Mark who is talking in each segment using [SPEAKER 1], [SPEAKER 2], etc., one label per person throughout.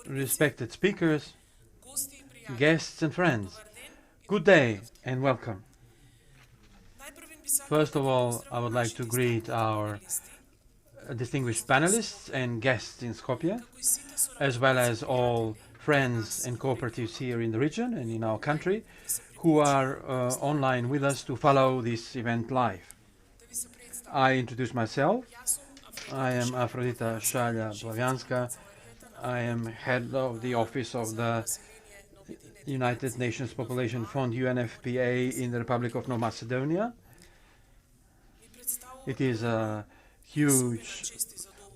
[SPEAKER 1] Respected speakers, guests and friends, good day and welcome. First of all, I would like to greet our distinguished panelists and guests in Skopje, as well as all friends and cooperatives here in the region and in our country who are online with us to follow this event live. I introduce myself. I am Afrodita Shalja-Blavianska. I am head of the office of the United Nations Population Fund, UNFPA, in the Republic of North Macedonia. It is a huge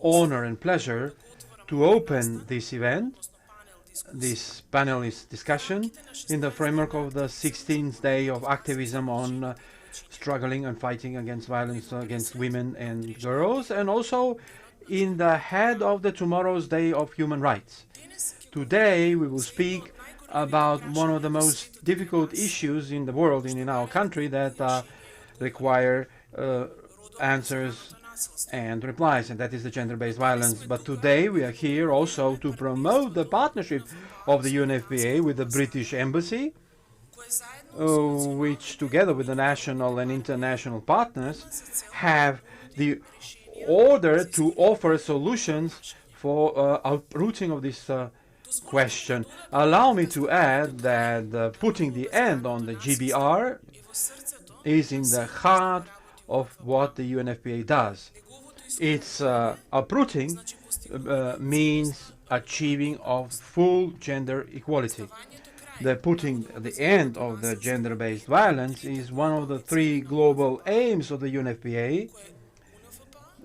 [SPEAKER 1] honor and pleasure to open this event, this panelist discussion, in the framework of the 16th day of activism on struggling and fighting against violence against women and girls, and also in the head of the tomorrow's Day of Human Rights. Today we will speak about one of the most difficult issues in the world and in our country that require answers and replies, and that is the gender-based violence. But today we are here also to promote the partnership of the UNFPA with the British Embassy, which together with the national and international partners have the order to offer solutions for uprooting of this question. Allow me to add that putting the end on the GBR is in the heart of what the UNFPA does. Its uprooting means achieving of full gender equality. The putting the end of the gender-based violence is one of the three global aims of the UNFPA,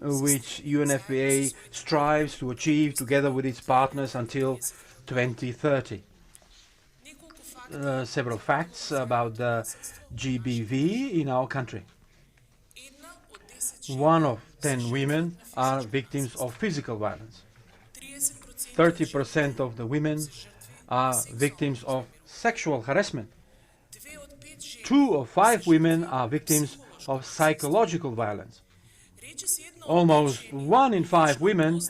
[SPEAKER 1] which UNFPA strives to achieve together with its partners until 2030. Several facts about the GBV in our country. 1 of 10 women are victims of physical violence. 30% of the women are victims of sexual harassment. 2 of 5 women are victims of psychological violence. Almost 1 in 5 women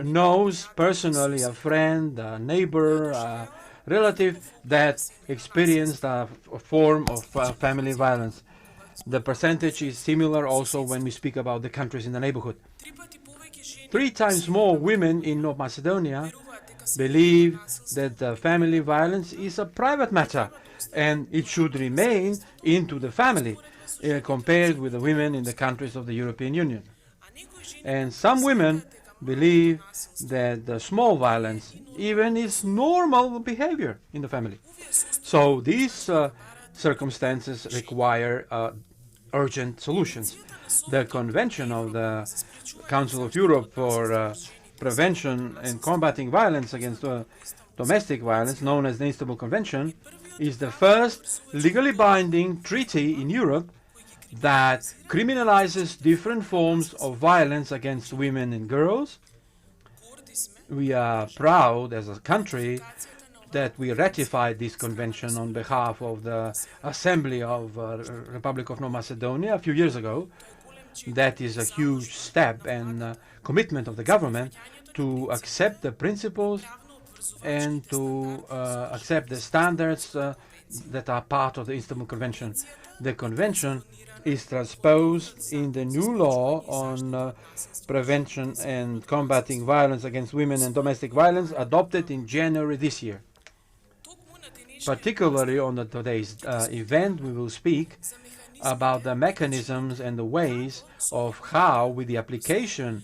[SPEAKER 1] knows personally a friend, a neighbor, a relative that experienced a form of family violence. The percentage is similar also when we speak about the countries in the neighborhood. 3 times more women in North Macedonia believe that family violence is a private matter and it should remain into the family compared with the women in the countries of the European Union. And some women believe that the small violence even is normal behavior in the family. So these circumstances require urgent solutions. The Convention of the Council of Europe for Prevention and Combating Violence against Domestic Violence, known as the Istanbul Convention, is the first legally binding treaty in Europe that criminalizes different forms of violence against women and girls. We are proud as a country that we ratified this convention on behalf of the Assembly of Republic of North Macedonia a few years ago. That is a huge step and commitment of the government to accept the principles and to accept the standards that are part of the Istanbul Convention. The convention is transposed in the new law on prevention and combating violence against women and domestic violence adopted in January this year. Particularly on today's event, we will speak about the mechanisms and the ways of how, with the application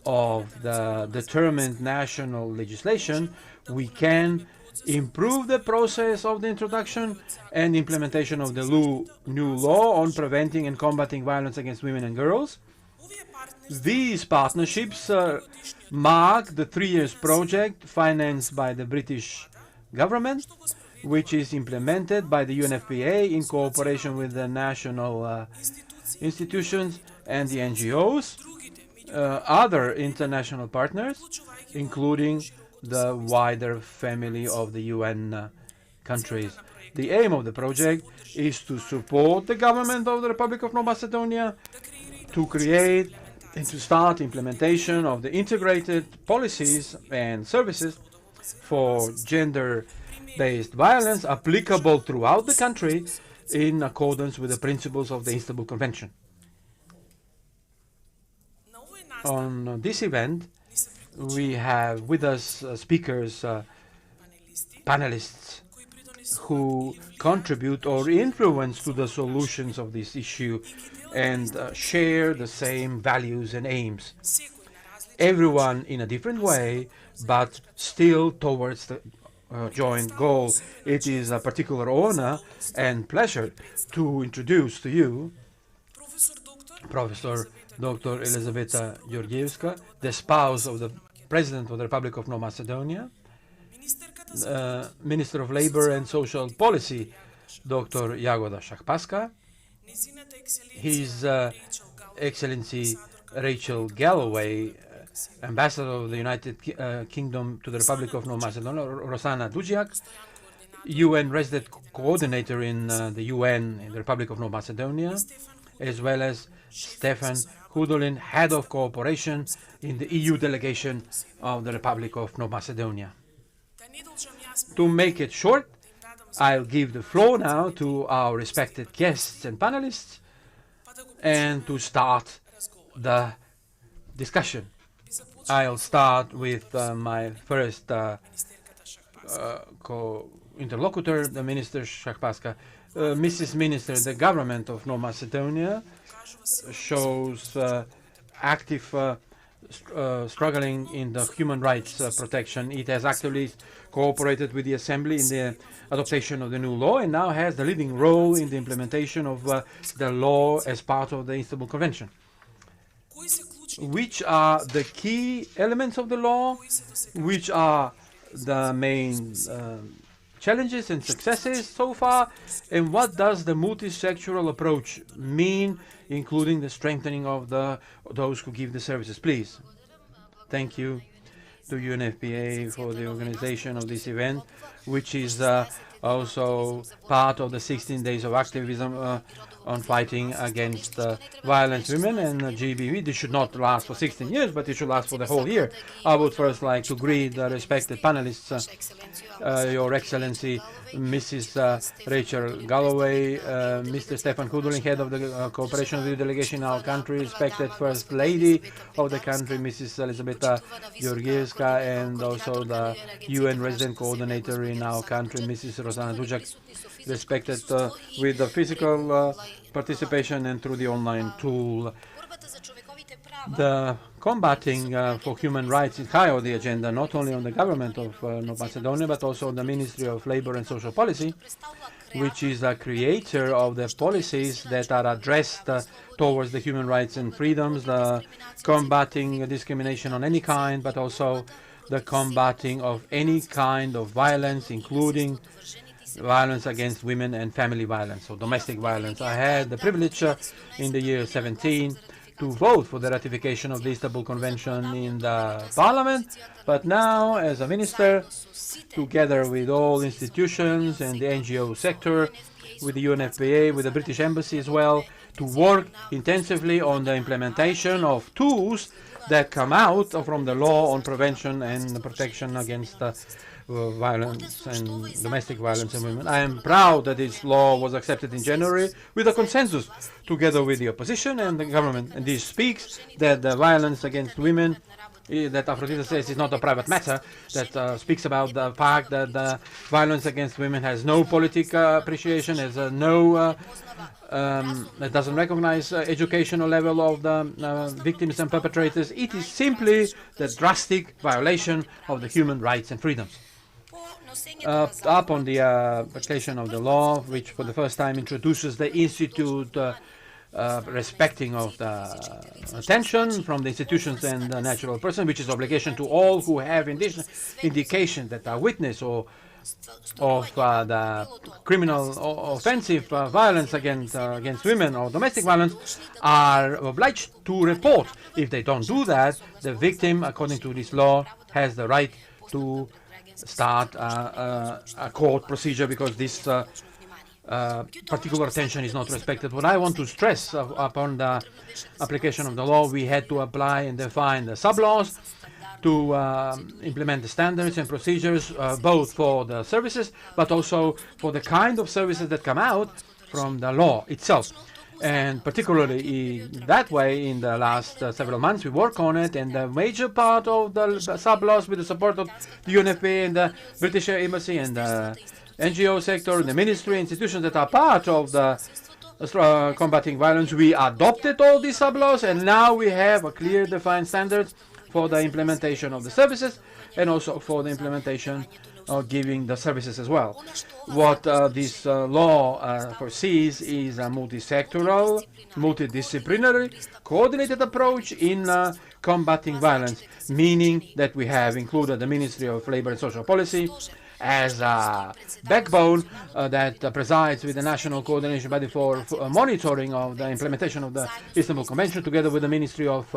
[SPEAKER 1] of the determined national legislation, we can improve the process of the introduction and implementation of the new law on preventing and combating violence against women and girls. These partnerships mark the 3-year project financed by the British government, which is implemented by the UNFPA in cooperation with the national institutions and the NGOs, other international partners, including the wider family of the UN countries. The aim of the project is to support the government of the Republic of North Macedonia to create and to start implementation of the integrated policies and services for gender-based violence applicable throughout the country in accordance with the principles of the Istanbul Convention. On this event, we have with us speakers, panelists who contribute or influence to the solutions of this issue and share the same values and aims. Everyone in a different way, but still towards the joint goal. It is a particular honor and pleasure to introduce to you Professor Dr. Elizaveta Georgievska, the spouse of the President of the Republic of North Macedonia, Minister of Labor and Social Policy, Dr. Jagoda Shahpaska, His Excellency Rachel Galloway, Ambassador of the United Kingdom to the Republic of North Macedonia, Rosana Dudziak, UN Resident Coordinator in the UN in the Republic of North Macedonia, as well as Stefan Hudolin, Head of Cooperation in the EU delegation of the Republic of North Macedonia. To make it short, I'll give the floor now to our respected guests and panelists and to start the discussion. I'll start with my first interlocutor, the Minister Shahpaska. Mrs. Minister, the government of North Macedonia shows active struggling in the human rights protection. It has actively cooperated with the Assembly in the adoption of the new law and now has the leading role in the implementation of the law as part of the Istanbul Convention. Which are the key elements of the law? Which are the main challenges and successes so far? And what does the multi-sectoral approach mean, including the strengthening of those who give the services? Please. Thank you to UNFPA for the organization of this event, which is also part of the 16 days of activism on fighting against violence women and GBV. This should not last for 16 years, but it should last for the whole year. I would first like to greet the respected panelists, Your Excellency, Mrs. Rachel Galloway, Mr. Stefan Hudolin, Head of the Cooperation of the Delegation in our country, respected First Lady of the country, Mrs. Elizaveta Georgievska, and also the UN Resident Coordinator in our country, Mrs. Rosana Dudziak, respected with the physical participation and through the online tool. The combating for human rights is high on the agenda, not only on the government of North Macedonia, but also on the Ministry of Labor and Social Policy, which is a creator of the policies that are addressed towards the human rights and freedoms, the combating discrimination on any kind, but also the combating of any kind of violence, including violence against women and family violence, or domestic violence. I had the privilege in the year 17 to vote for the ratification of the Istanbul Convention in the Parliament, but now as a minister, together with all institutions and the NGO sector, with the UNFPA, with the British Embassy as well, to work intensively on the implementation of tools that come out from the law on prevention and protection against violence and domestic violence in women. I am proud that this law was accepted in January with a consensus together with the opposition and the government. And this speaks that the violence against women, that Aphrodite says is not a private matter, that speaks about the fact that the violence against women has no political appreciation, has no it doesn't recognize educational level of the victims and perpetrators. It is simply the drastic violation of the human rights and freedoms. Upon the application of the law, which for the first time introduces the institute respecting of the attention from the institutions and the natural person, which is obligation to all who have indication that are witness or of the criminal offensive violence against women or domestic violence are obliged to report. If they don't do that, the victim, according to this law, has the right to start a court procedure, because this particular attention is not respected. What I want to stress upon the application of the law, we had to apply and define the sub-laws to implement the standards and procedures both for the services but also for the kind of services that come out from the law itself. And particularly in that way, in the last several months, we work on it, and the major part of the sub-laws, with the support of the UNFPA and the British Embassy and the NGO sector, the ministry, institutions that are part of the combating violence, we adopted all these sub-laws, and now we have a clear defined standards for the implementation of the services and also for the implementation of giving the services as well. What this law foresees is a multi-sectoral, multidisciplinary, coordinated approach in combating violence, meaning that we have included the Ministry of Labor and Social Policy as a backbone that presides with the National Coordination Body for monitoring of the implementation of the Istanbul Convention, together with the Ministry of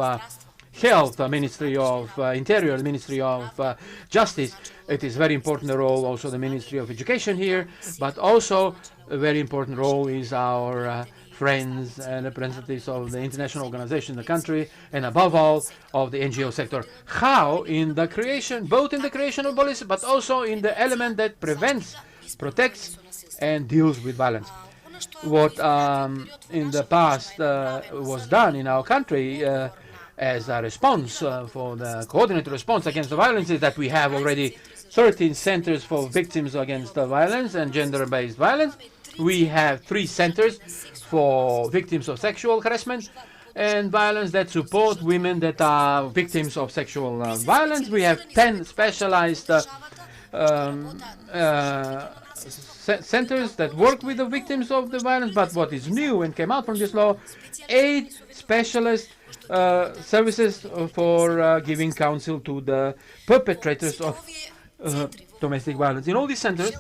[SPEAKER 1] Health, Ministry of Interior, Ministry of Justice. It is very important role also the Ministry of Education here, but also a very important role is our friends and representatives of the international organization in the country, and above all of the NGO sector. How? In the creation, both in the creation of policy, but also in the element that prevents, protects, and deals with violence. What in the past was done in our country as a response for the coordinated response against the violence is that we have already 13 centers for victims against violence and gender-based violence. We have 3 centers for victims of sexual harassment and violence that support women that are victims of sexual violence. We have 10 specialized centers that work with the victims of the violence. But what is new and came out from this law, 8 specialist services for giving counsel to the perpetrators of domestic violence. In all these centers,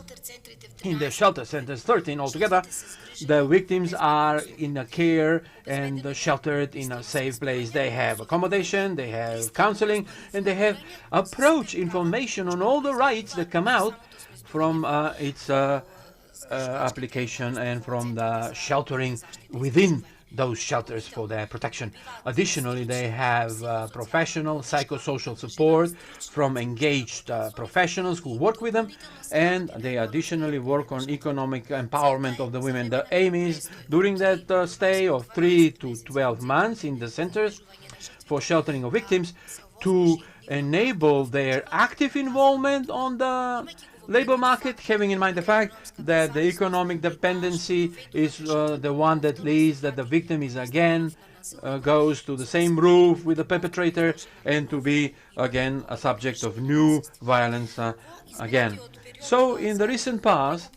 [SPEAKER 1] in the shelter centers, 13 altogether, the victims are in a care and sheltered in a safe place. They have accommodation, they have counseling, and they have approach information on all the rights that come out from its application and from the sheltering within those shelters for their protection. Additionally, they have professional psychosocial support from engaged professionals who work with them, and they additionally work on economic empowerment of the women. The aim is, during that stay of 3 to 12 months in the centers for sheltering of victims, to enable their active involvement on the labor market, having in mind the fact that the economic dependency is the one that leads that the victim is again goes to the same roof with the perpetrator and to be again a subject of new violence again. So in the recent past,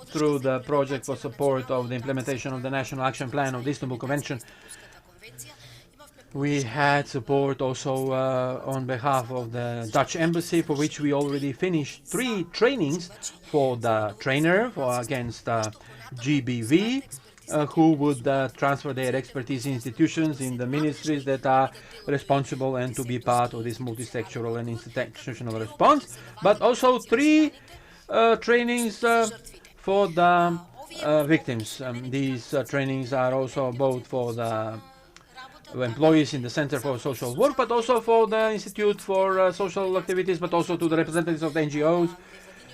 [SPEAKER 1] through the project for support of the implementation of the National Action Plan of the Istanbul Convention, we had support also on behalf of the Dutch Embassy, for which we already finished 3 trainings for the trainer for against GBV, who would transfer their expertise in institutions in the ministries that are responsible and to be part of this multi-sectoral and institutional response, but also 3 trainings for the victims. These trainings are also both for the employees in the Center for Social Work, but also for the Institute for Social Activities, but also to the representatives of the NGOs,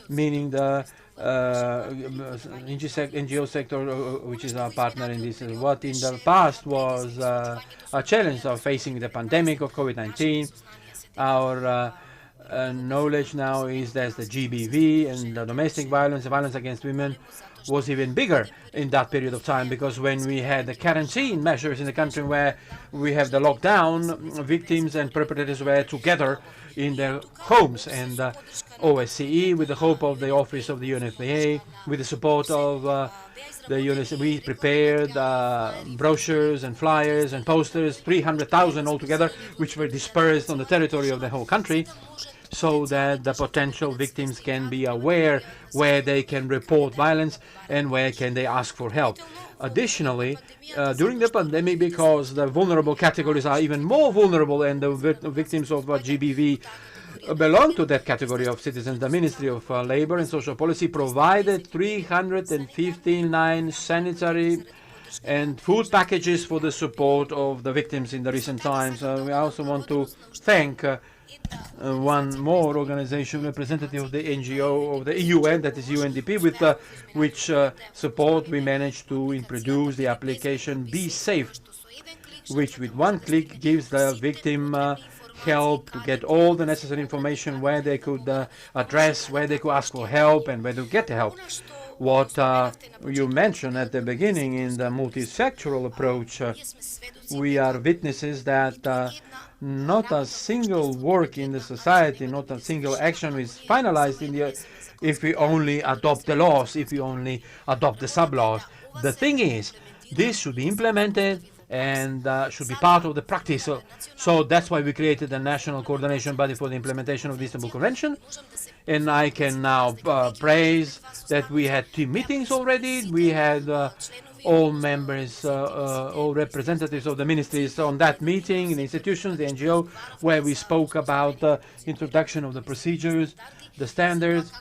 [SPEAKER 1] meaning the NGO sector, which is our partner in this. What in the past was a challenge of facing the pandemic of COVID-19, our knowledge now is that the GBV and the domestic violence, violence against women, was even bigger in that period of time, because when we had the quarantine measures in the country where we have the lockdown, victims and perpetrators were together in their homes, and OSCE, with the help of the office of the UNFPA, with the support of the UNSCE, we prepared brochures and flyers and posters, 300,000 altogether, which were dispersed on the territory of the whole country, so that the potential victims can be aware where they can report violence and where can they ask for help. Additionally, during the pandemic, because the vulnerable categories are even more vulnerable and the victims of GBV belong to that category of citizens. The Ministry of Labor and Social Policy provided 359 sanitary and food packages for the support of the victims in the recent times. We also want to thank one more organization, representative of the NGO of the UN, that is UNDP, with which support we managed to introduce the application Be Safe, which with one click gives the victim help to get all the necessary information, where they could address, where they could ask for help, and where to get the help. What you mentioned at the beginning in the multi-sectoral approach, we are witnesses that not a single work in the society, not a single action is finalized in the if we only adopt the laws, if we only adopt the sub-laws. The thing is, this should be implemented and should be part of the practice. So that's why we created a national coordination body for the implementation of the Istanbul Convention. And I can now praise that we had team meetings already. We had all members, all representatives of the ministries on that meeting, in the institutions, the NGO, where we spoke about the introduction of the procedures, the standards,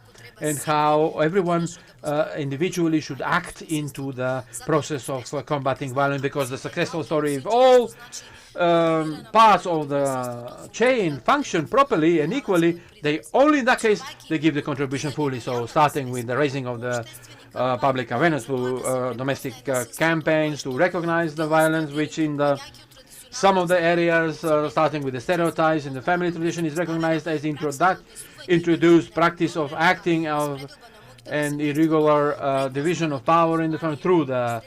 [SPEAKER 1] and how everyone individually should act into the process of combating violence, because the successful story of all parts of the chain function properly and equally, they only in that case they give the contribution fully. So starting with the raising of the public awareness through domestic campaigns to recognize the violence, which in the some of the areas, starting with the stereotypes in the family tradition, is recognized as introduced practice of acting of an irregular division of power in the family through the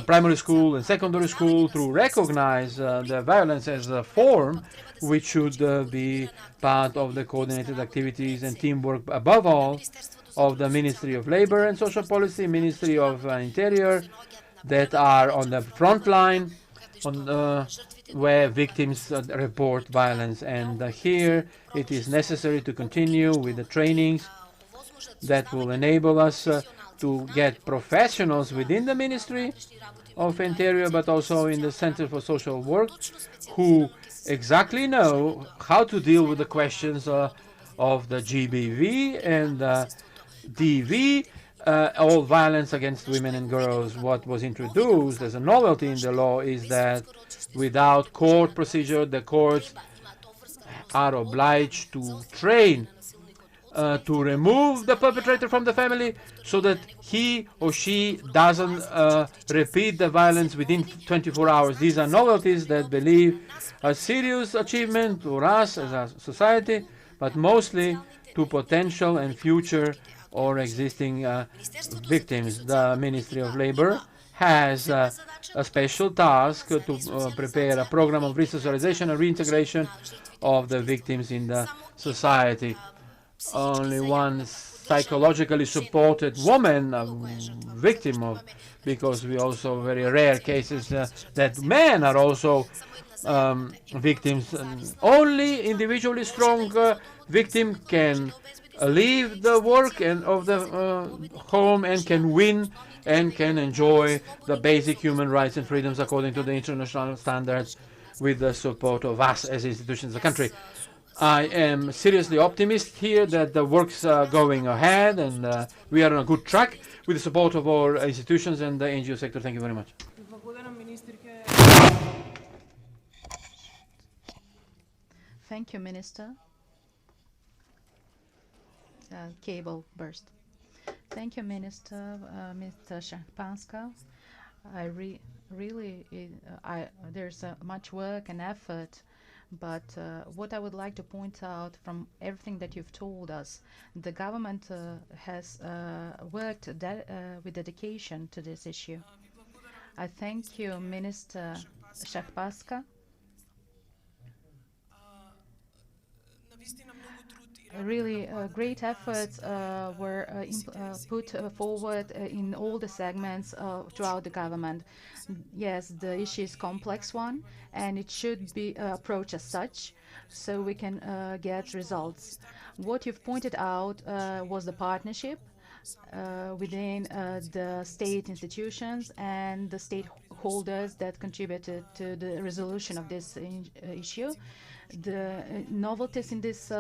[SPEAKER 1] primary school and secondary school, to recognize the violence as a form which should be part of the coordinated activities and teamwork, above all, of the Ministry of Labor and Social Policy, Ministry of Interior, that are on the front line on where victims report violence. And here it is necessary to continue with the trainings that will enable us to get professionals within the Ministry of Interior, but also in the Center for Social Work, who exactly know how to deal with the questions of the GBV and DV, all violence against women and girls. What was introduced as a novelty in the law is that without court procedure, the courts are obliged to train to remove the perpetrator from the family, so that he or she doesn't repeat the violence within 24 hours. These are novelties that believe a serious achievement for us as a society, but mostly to potential and future or existing victims. The Ministry of Labor has a special task to prepare a program of resocialization and reintegration of the victims in the society. Only one psychologically supported woman, a victim of, because we also very rare cases that men are also victims. Only individually strong victim can leave the work and of the home and can win and can enjoy the basic human rights and freedoms according to the international standards, with the support of us as institutions of the country. I am seriously optimistic here that the work's going ahead, and we are on a good track with the support of our institutions and the NGO sector. Thank you very much.
[SPEAKER 2] Thank you, Minister. Cable burst. Thank you, Minister, Mr. Szczepanska. There's much work and effort, but what I would like to point out from everything that you've told us, the government has worked with dedication to this issue. I thank you, Minister Szczepanska. Really great efforts were put forward in all the segments throughout the government. Yes, the issue is a complex one, and it should be approached as such, so we can get results. What you've pointed out was the partnership within the state institutions and the stakeholders that contributed to the resolution of this issue. the novelties in this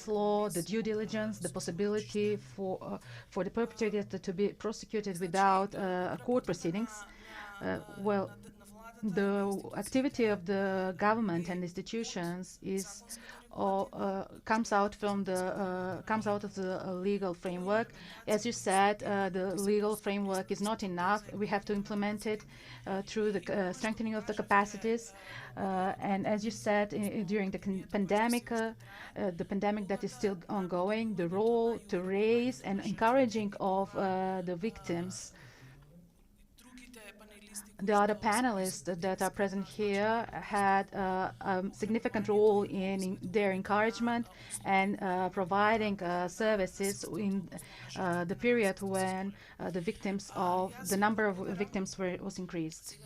[SPEAKER 2] law, the due diligence, the possibility for the perpetrator to be prosecuted without court proceedings. Well, the activity of the government and institutions is comes out of the legal framework. As you said, the legal framework is not enough. We have to implement it through the strengthening of the capacities. And as you said, during the pandemic that is still ongoing, the role to raise and encouraging of the victims. The other panelists that are present here had a significant role in their encouragement and providing services in the period when the number of victims was increased.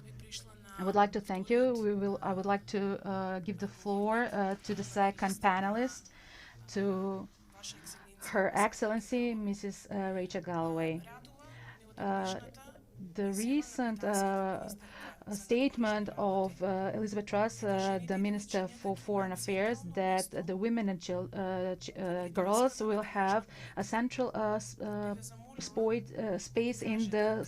[SPEAKER 2] I would like to thank you. I would like to give the floor to the second panelist, to Her Excellency, Mrs. Rachel Galloway. The recent statement of Elizabeth Truss, the Minister for Foreign Affairs, that the women and girls will have a central space in the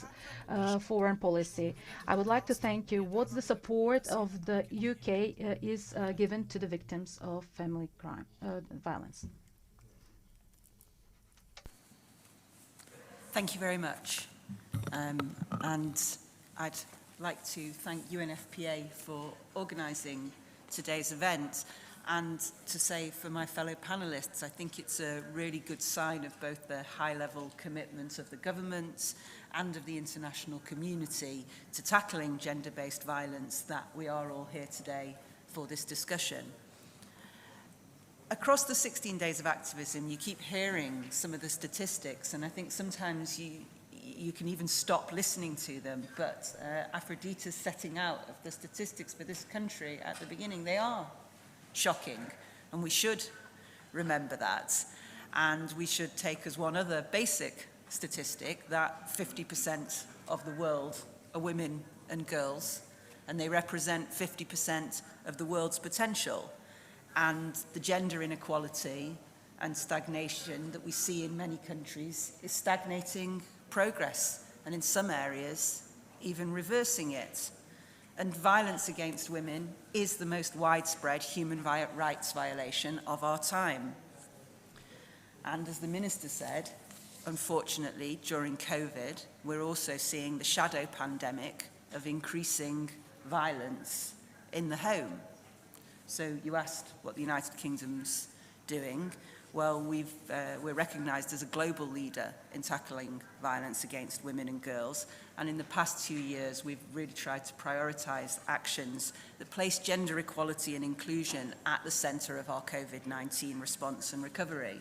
[SPEAKER 2] foreign policy. I would like to thank you. What's the support of the UK is given to the victims of family crime, violence?
[SPEAKER 3] Thank you very much. And I'd like to thank UNFPA for organising today's event, and to say for my fellow panellists, I think it's a really good sign of both the high-level commitment of the government and of the international community to tackling gender-based violence that we are all here today for this discussion. Across the 16 days of activism, you keep hearing some of the statistics, and I think sometimes you can even stop listening to them, but Aphrodite's setting out of the statistics for this country at the beginning, they are shocking, and we should remember that. And we should take as one other basic statistic that 50% of the world are women and girls, and they represent 50% of the world's potential. And the gender inequality and stagnation that we see in many countries is stagnating progress, and in some areas, even reversing it. And violence against women is the most widespread human rights violation of our time. And as the Minister said, unfortunately, during COVID, we're also seeing the shadow pandemic of increasing violence in the home. So you asked what the United Kingdom's doing. Well, we're recognised as a global leader in tackling violence against women and girls. And in the past 2 years, we've really tried to prioritise actions that place gender equality and inclusion at the centre of our COVID-19 response and recovery.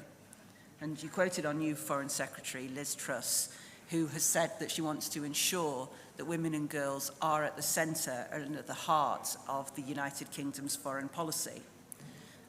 [SPEAKER 3] And you quoted our new Foreign Secretary, Liz Truss, who has said that she wants to ensure that women and girls are at the centre and at the heart of the United Kingdom's foreign policy.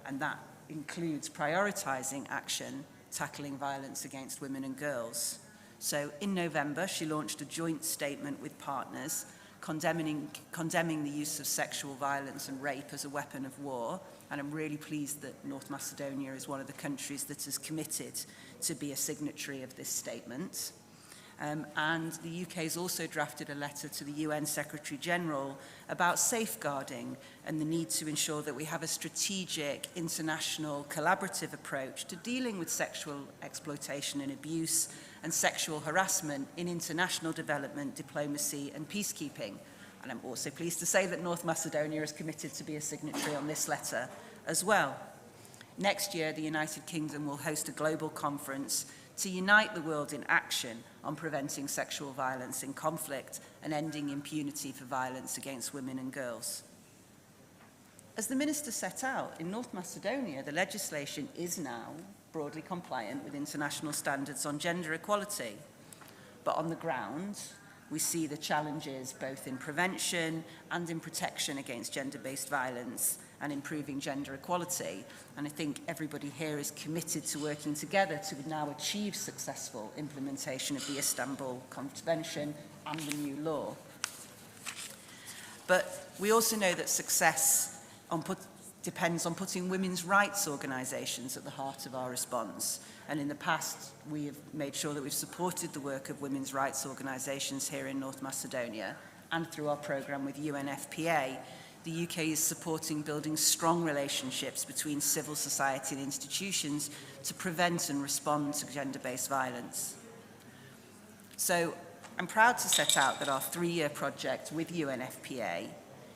[SPEAKER 3] And that includes prioritising action tackling violence against women and girls. So in November, she launched a joint statement with partners condemning the use of sexual violence and rape as a weapon of war. And I'm really pleased that North Macedonia is one of the countries that is committed to be a signatory of this statement. And the UK has also drafted a letter to the UN Secretary-General about safeguarding and the need to ensure that we have a strategic, international, collaborative approach to dealing with sexual exploitation and abuse and sexual harassment in international development, diplomacy and peacekeeping. And I'm also pleased to say that North Macedonia is committed to be a signatory on this letter as well. Next year, the United Kingdom will host a global conference to unite the world in action on preventing sexual violence in conflict and ending impunity for violence against women and girls. As the Minister set out, in North Macedonia, the legislation is now broadly compliant with international standards on gender equality. But on the ground, we see the challenges both in prevention and in protection against gender-based violence and improving gender equality. And I think everybody here is committed to working together to now achieve successful implementation of the Istanbul Convention and the new law. But we also know that success depends on putting women's rights organisations at the heart of our response. And in the past, we have made sure that we've supported the work of women's rights organisations here in North Macedonia, and through our programme with UNFPA, the UK is supporting building strong relationships between civil society and institutions to prevent and respond to gender-based violence. So I'm proud to set out that our 3-year project with UNFPA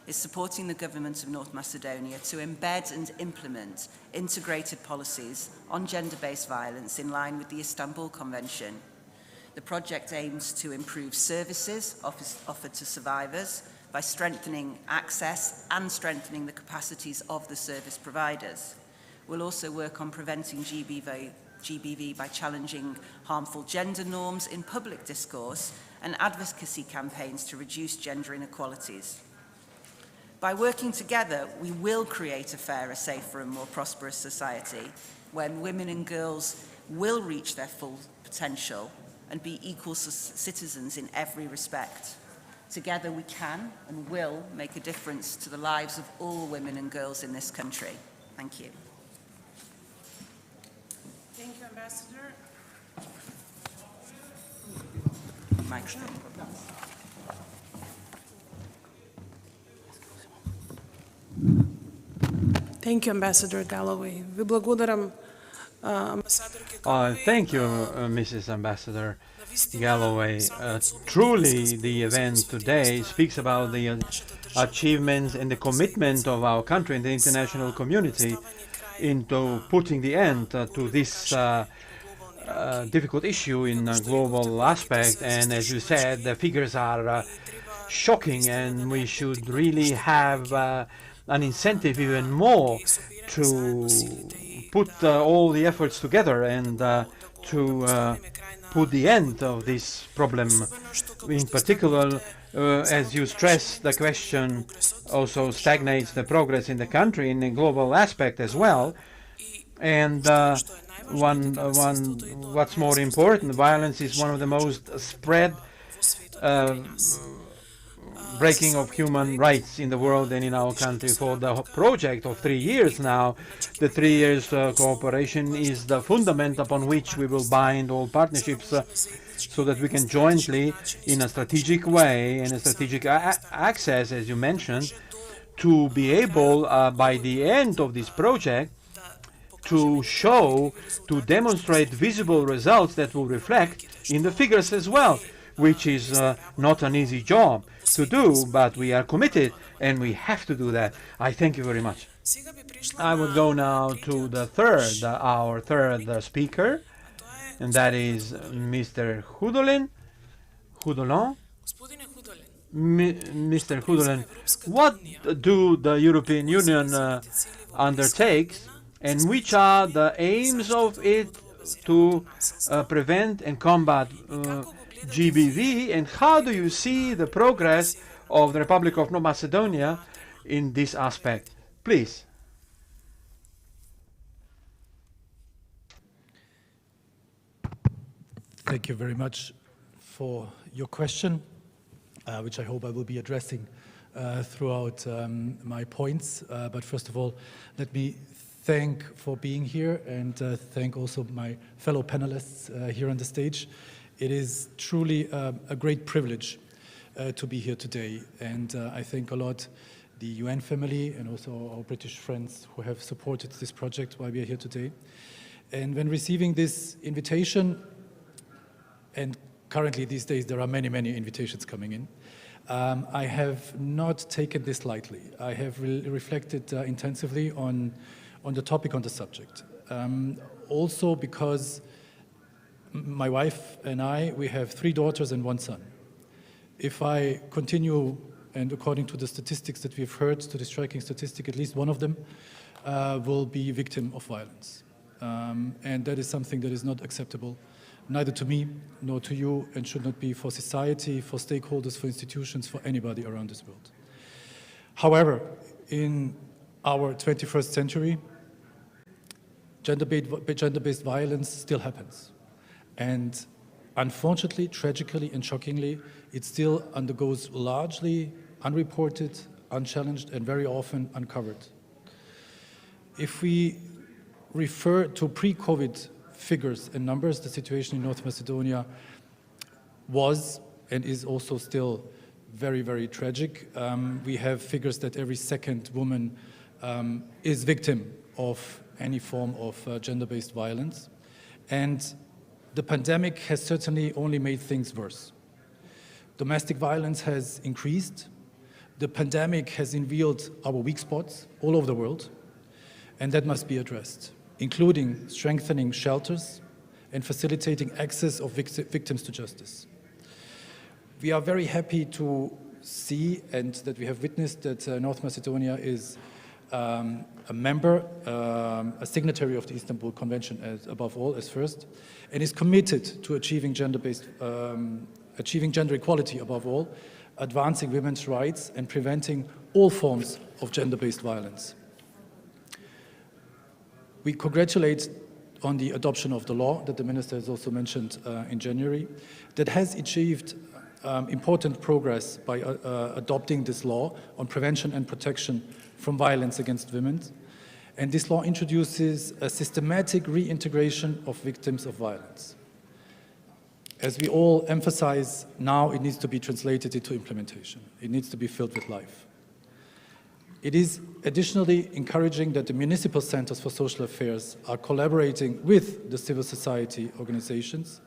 [SPEAKER 3] is supporting the government of North Macedonia to embed and implement integrated policies on gender-based violence in line with the Istanbul Convention. The project aims to improve services offered to survivors by strengthening access and strengthening the capacities of the service providers. We'll also work on preventing GBV by challenging harmful gender norms in public discourse and advocacy campaigns to reduce gender inequalities. By working together, we will create a fairer, safer and more prosperous society when women and girls will reach their full potential and be equal citizens in every respect. Together we can and will make a difference to the lives of all women and girls in this country. Thank you.
[SPEAKER 4] Thank you, Ambassador.
[SPEAKER 3] Microphone.
[SPEAKER 4] Thank you, Ambassador Galloway. Ви благодарам амбасадорке
[SPEAKER 1] Thank you, Mrs. Ambassador Galloway. Truly, the event today speaks about the achievements and the commitment of our country and the international community into putting the end to this difficult issue in a global aspect. And as you said, the figures are shocking, and we should really have an incentive even more to put all the efforts together and to put the end of this problem. In particular, as you stress, the question also stagnates the progress in the country in a global aspect as well. And what's more important, violence is one of the most spread breaking of human rights in the world and in our country. For the project of 3 years now, the 3 years cooperation is the fundament upon which we will bind all partnerships so that we can jointly, in a strategic way and a strategic access, as you mentioned, to be able, by the end of this project, to show, to demonstrate visible results that will reflect in the figures as well, which is not an easy job to do, but we are committed and we have to do that. I thank you very much. I would go now to the our third speaker, and that is Mr. Hudolin. Mr. Hudolin, what do the European Union undertake, and which are the aims of it to prevent and combat GBV, and how do you see the progress of the Republic of North Macedonia in this aspect? Please.
[SPEAKER 5] Thank you very much for your question, which I hope I will be addressing throughout my points. But first of all, let me thank for being here and thank also my fellow panelists here on the stage. It is truly a great privilege to be here today, and I thank a lot the UN family and also our British friends who have supported this project while we are here today. And when receiving this invitation, and currently these days there are many, many invitations coming in, I have not taken this lightly. I have reflected intensively on the topic, on the subject. Also because my wife and we have 3 daughters and 1 son. If I continue, and according to the statistics that we've heard, to the striking statistic, at least one of them will be victim of violence. And that is something that is not acceptable, neither to me nor to you, and should not be for society, for stakeholders, for institutions, for anybody around this world. However, in our 21st century, gender-based violence still happens. And unfortunately, tragically and shockingly, it still undergoes largely unreported, unchallenged, and very often uncovered If we refer to pre-COVID figures and numbers, the situation in North Macedonia was and is also still very, very tragic. We have figures that every second woman is victim of any form of gender-based violence. And the pandemic has certainly only made things worse. Domestic violence has increased. The pandemic has revealed our weak spots all over the world, and that must be addressed, including strengthening shelters and facilitating access of victims to justice. We are very happy to see and that we have witnessed that North Macedonia is a member, a signatory of the Istanbul Convention above all, as first, and is committed to achieving gender equality above all, advancing women's rights and preventing all forms of gender-based violence. We congratulate on the adoption of the law that the Minister has also mentioned in January, that has achieved important progress by adopting this law on prevention and protection from violence against women. And this law introduces a systematic reintegration of victims of violence. As we all emphasize, now it needs to be translated into implementation. It needs to be filled with life. It is additionally encouraging that the municipal centers for social affairs are collaborating with the civil society organizations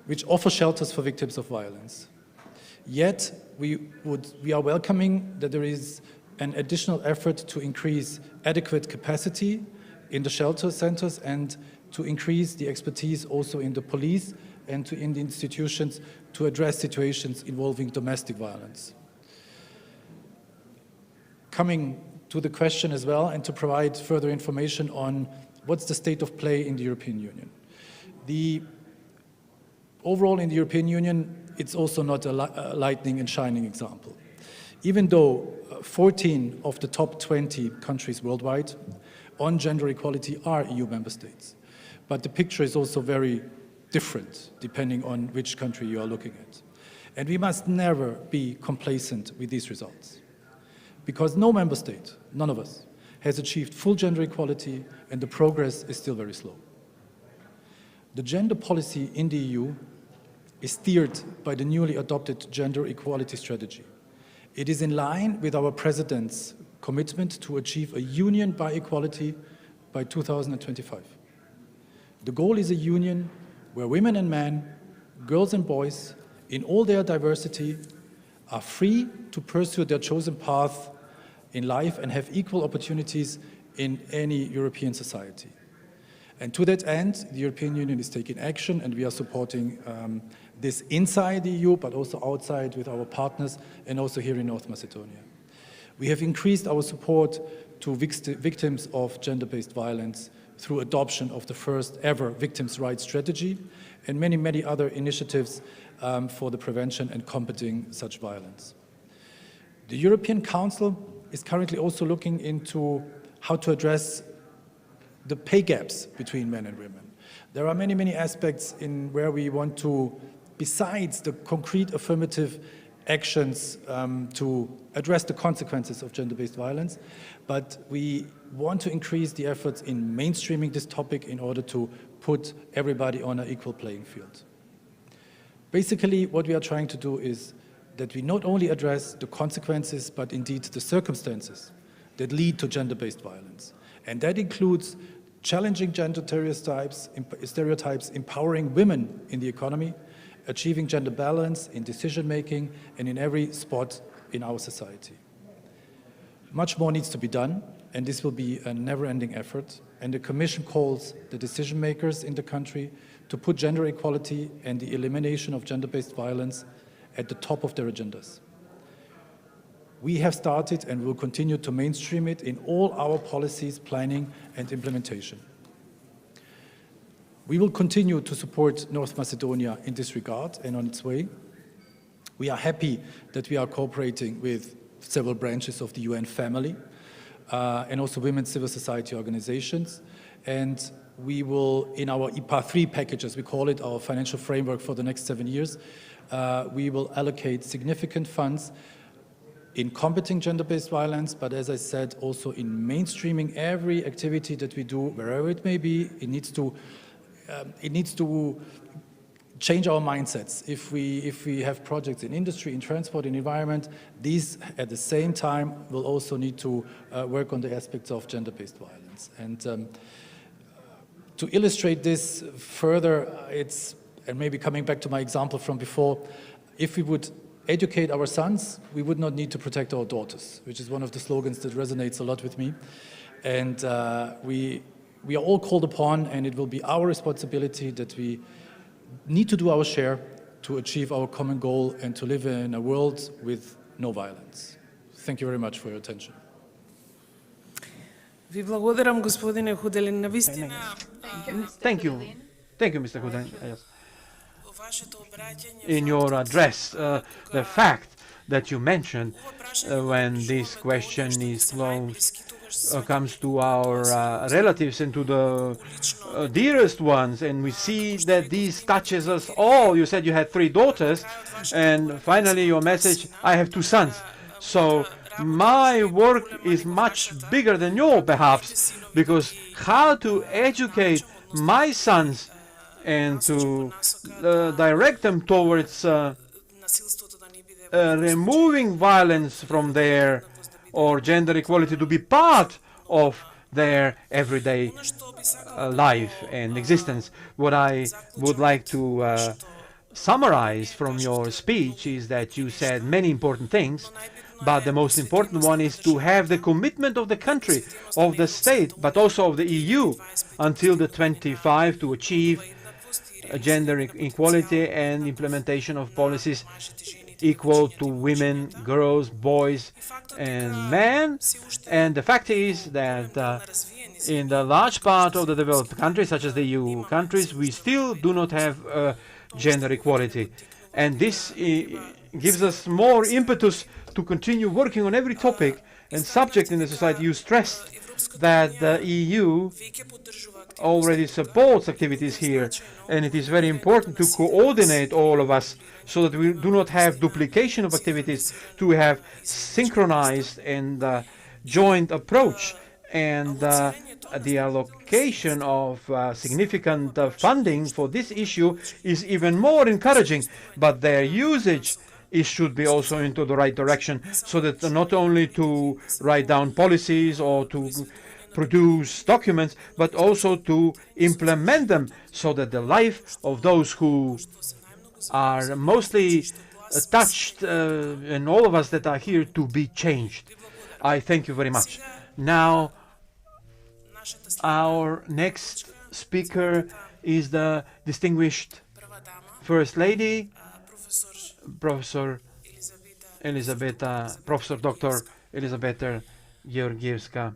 [SPEAKER 5] which offer shelters for victims of violence. Yet, we are welcoming that there is an additional effort to increase adequate capacity in the shelter centers and to increase the expertise also in the police and in the institutions to address situations involving domestic violence. Coming to the question as well, and to provide further information on what's the state of play in the European Union. Overall in the European Union, it's also not a lightning and shining example. Even though 14 of the top 20 countries worldwide on gender equality are EU member states, but the picture is also very different depending on which country you are looking at. And we must never be complacent with these results, because no member state, none of us, has achieved full gender equality, and the progress is still very slow. The gender policy in the EU is steered by the newly adopted gender equality strategy. It is in line with our President's commitment to achieve a union by equality by 2025. The goal is a union where women and men, girls and boys, in all their diversity, are free to pursue their chosen path in life and have equal opportunities in any European society. And to that end, the European Union is taking action, and we are supporting this inside the EU, but also outside with our partners, and also here in North Macedonia. We have increased our support to victims of gender-based violence through adoption of the first ever victims' rights strategy and many, many other initiatives for the prevention and combating such violence. The European Council is currently also looking into how to address the pay gaps between men and women. There are many, many aspects in where we want to, besides the concrete affirmative actions to address the consequences of gender-based violence, but we want to increase the efforts in mainstreaming this topic in order to put everybody on an equal playing field. Basically, what we are trying to do is that we not only address the consequences, but indeed the circumstances that lead to gender-based violence. And that includes challenging gender stereotypes, empowering women in the economy, achieving gender balance in decision-making and in every spot in our society. Much more needs to be done, and this will be a never-ending effort. And the Commission calls the decision-makers in the country to put gender equality and the elimination of gender-based violence at the top of their agendas. We have started and will continue to mainstream it in all our policies, planning and implementation. We will continue to support North Macedonia in this regard and on its way. We are happy that we are cooperating with several branches of the UN family and also women's civil society organizations. And we will, in our IPA 3 package, as we call it, our financial framework for the next 7 years, we will allocate significant funds in combating gender-based violence, but as I said, also in mainstreaming every activity that we do, wherever it may be. It needs to change our mindsets. If we have projects in industry, in transport, in environment, these at the same time will also need to work on the aspects of gender-based violence. And to illustrate this further, and maybe coming back to my example from before, if we would educate our sons, we would not need to protect our daughters, which is one of the slogans that resonates a lot with me. And we are all called upon, and it will be our responsibility that we need to do our share to achieve our common goal and to live in a world with no violence. Thank you very much for your attention.
[SPEAKER 4] Ви благодарам, господине Худелин. Навистина,
[SPEAKER 1] Thank you. Thank you, Mr. Hudan. Yes.
[SPEAKER 4] вашето обраќање
[SPEAKER 1] In your address, the fact that you mentioned when this question is comes to our relatives and to the dearest ones, and we see that this touches us all. You said you had 3 daughters, and finally your message, I have 2 sons. So my work is much bigger than yours, perhaps, because how to educate my sons and to direct them towards
[SPEAKER 4] насилството да не биде
[SPEAKER 1] removing violence from their, or gender equality to be part of their everyday life and existence. What I would like to summarize from your speech is that you said many important things, but the most important one is to have the commitment of the country, of the state, but also of the EU until the 25 to achieve gender equality and implementation of policies equal to women, girls, boys, and men. And the fact is that in the large part of the developed countries, such as the EU countries, we still do not have gender equality. And this gives us more impetus to continue working on every topic and subject in the society. You stressed that the EU already supports activities here, and it is very important to coordinate all of us so that we do not have duplication of activities, to have synchronized and joint approach, and the allocation of significant funding for this issue is even more encouraging, but their usage should be also into the right direction, so that not only to write down policies or to produce documents, but also to implement them, so that the life of those who are mostly touched, and all of us that are here, to be changed. I thank you very much. Now, our next speaker is the distinguished First Lady, Professor Dr. Elizabeta Georgievska.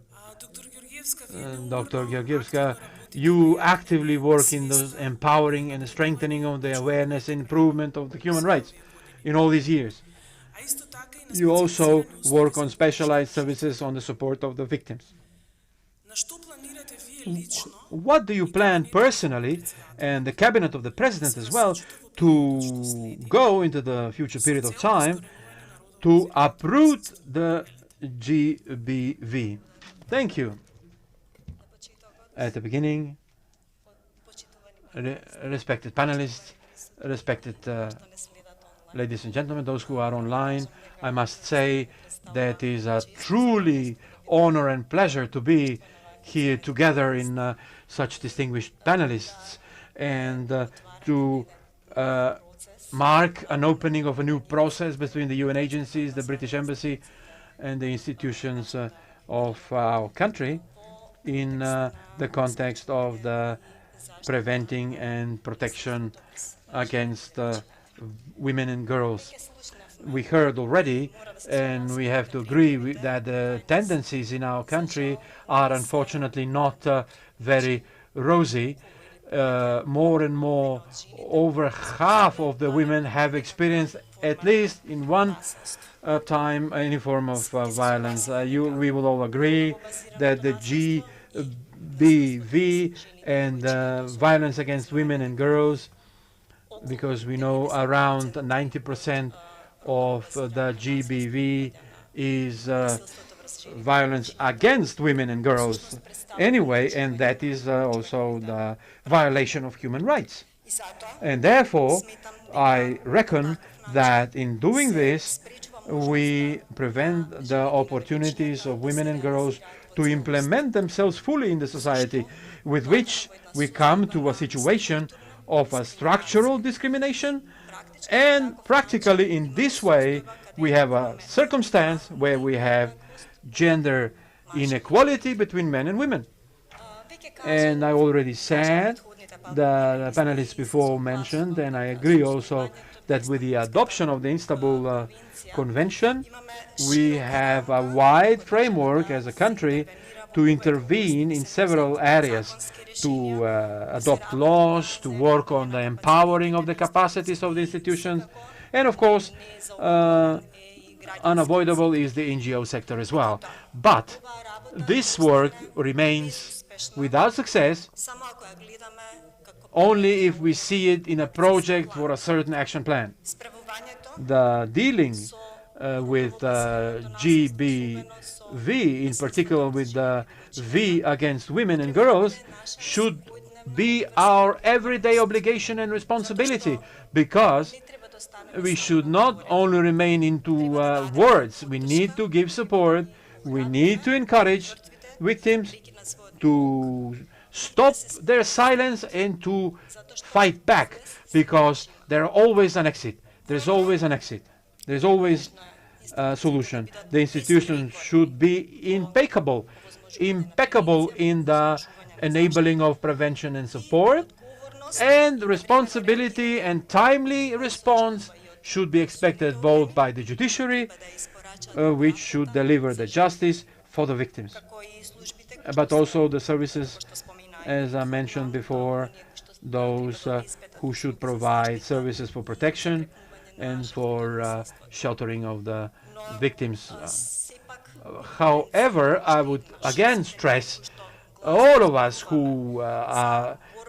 [SPEAKER 1] Dr. Georgievska, you actively work in the empowering and strengthening of the awareness and improvement of the human rights in all these years. You also work on specialized services on the support of the victims. What do you plan personally, and the cabinet of the president as well, to go into the future period of time to uproot the GBV? Thank you. At the beginning, respected panelists, respected ladies and gentlemen, those who are online, I must say that it is a truly honor and pleasure to be here together in such distinguished panelists, and to mark an opening of a new process between the UN agencies, the British Embassy, and the institutions of our country in the context of the preventing and protection against women and girls. We heard already, and we have to agree that the tendencies in our country are unfortunately not very rosy. More and more, over half of the women have experienced, at least in one time, any form of violence. We will all agree that the GBV and violence against women and girls, because we know around 90% of the GBV is violence against women and girls anyway, and that is also the violation of human rights. And therefore, I reckon that in doing this, we prevent the opportunities of women and girls to implement themselves fully in the society, with which we come to a situation of a structural discrimination. And practically in this way, we have a circumstance where we have gender inequality between men and women. And I already said, the panelists before mentioned, and I agree also that with the adoption of the Istanbul Convention, we have a wide framework as a country to intervene in several areas, to adopt laws, to work on the empowering of the capacities of the institutions, and of course, unavoidable is the NGO sector as well. But this work remains without success only if we see it in a project for a certain action plan. The dealing with GBV, in particular with the V against women and girls, should be our everyday obligation and responsibility, because we should not only remain into words. We need to give support. We need to encourage victims to stop their silence and to fight back, because there's always an exit. There's always an exit. There's always a solution. The institutions should be impeccable in the enabling of prevention and support, and responsibility and timely response should be expected both by the judiciary, which should deliver the justice for the victims, but also the services, as I mentioned before, those who should provide services for protection and for sheltering of the victims. However, I would again stress, all of us who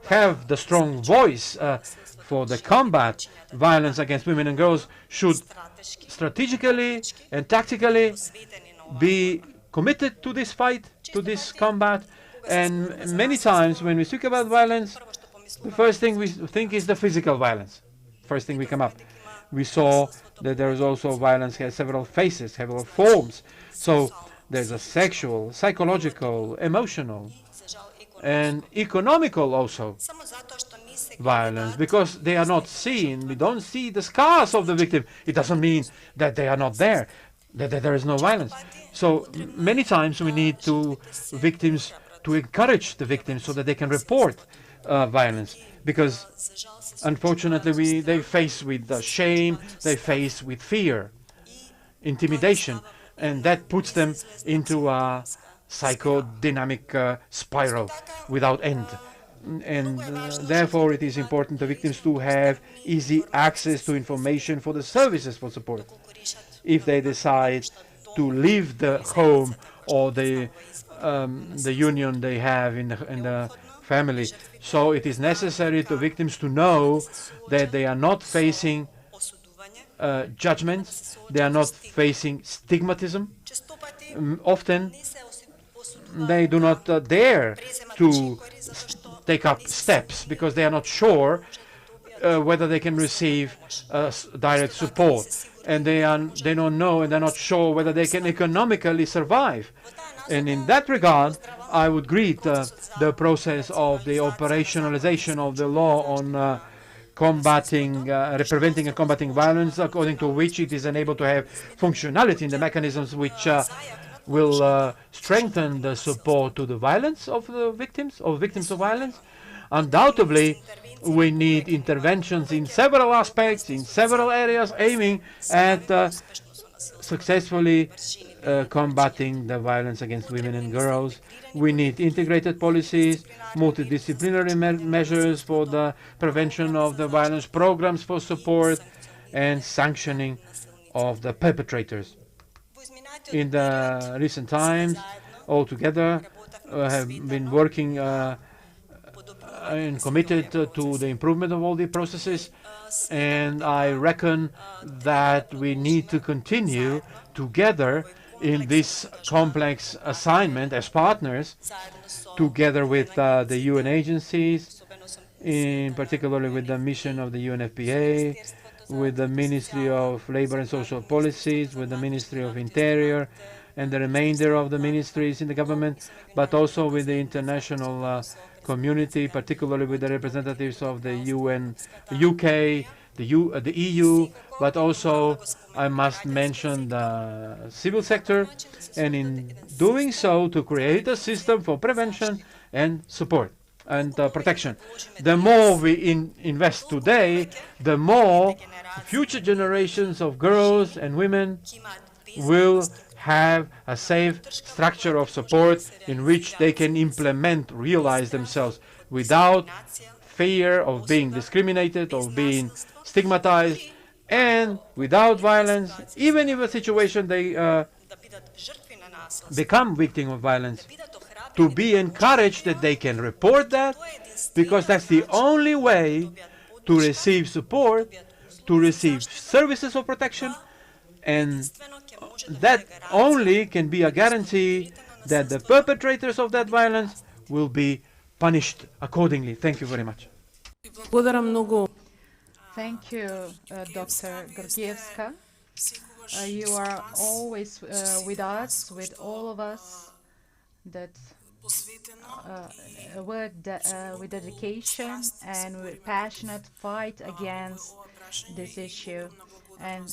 [SPEAKER 1] have the strong voice for the combat violence against women and girls should strategically and tactically be committed to this fight, to this combat. And many times when we speak about violence, the first thing we think is the physical violence. First thing we come up. We saw that there is also violence has several faces, several forms. So there's a sexual, psychological, emotional, and economical also violence, because they are not seen. We don't see the scars of the victim. It doesn't mean that they are not there, that there is no violence. So many times we need victims to encourage the victims so that they can report violence, because unfortunately they face with shame, they face with fear, intimidation, and that puts them into a psychodynamic spiral without end. And therefore it is important for victims to have easy access to information for the services for support. If they decide to leave the home or the union they have in the family, so it is necessary to victims to know that they are not facing judgments, they are not facing stigmatism. Often they do not dare to take up steps because they are not sure whether they can receive direct support, and they don't know, and they're not sure whether they can economically survive. And in that regard, I would greet the process of the operationalization of the law on preventing and combating violence, according to which it is enabled to have functionality in the mechanisms which will strengthen the support to the violence of the victims of violence. Undoubtedly, we need interventions in several aspects, in several areas, aiming at successfully combating the violence against women and girls. We need integrated policies, multidisciplinary measures for the prevention of the violence, programs for support, and sanctioning of the perpetrators. In the recent times, all together, have been working and committed to the improvement of all the processes and I reckon that we need to continue together in this complex assignment as partners, together with the UN agencies, in particularly with the mission of the UNFPA, with the Ministry of Labor and Social Policies, with the Ministry of Interior, and the remainder of the ministries in the government, but also with the international community, particularly with the representatives of the UN, UK, the EU, but also I must mention the civil sector, and in doing so to create a system for prevention and support and protection. The more we invest today, the more future generations of girls and women will have a safe structure of support in which they can realize themselves without fear of being discriminated, of being stigmatized, and without violence, even if a situation they become victim of violence, to be encouraged that they can report that, because that's the only way to receive support, to receive services of protection, and that only can be a guarantee that the perpetrators of that violence will be punished accordingly. Thank you very much.
[SPEAKER 4] Благодаря много.
[SPEAKER 2] Thank you, Dr. Gorgievska. You are always with us, with all of us that work with dedication and with passionate fight against this issue. And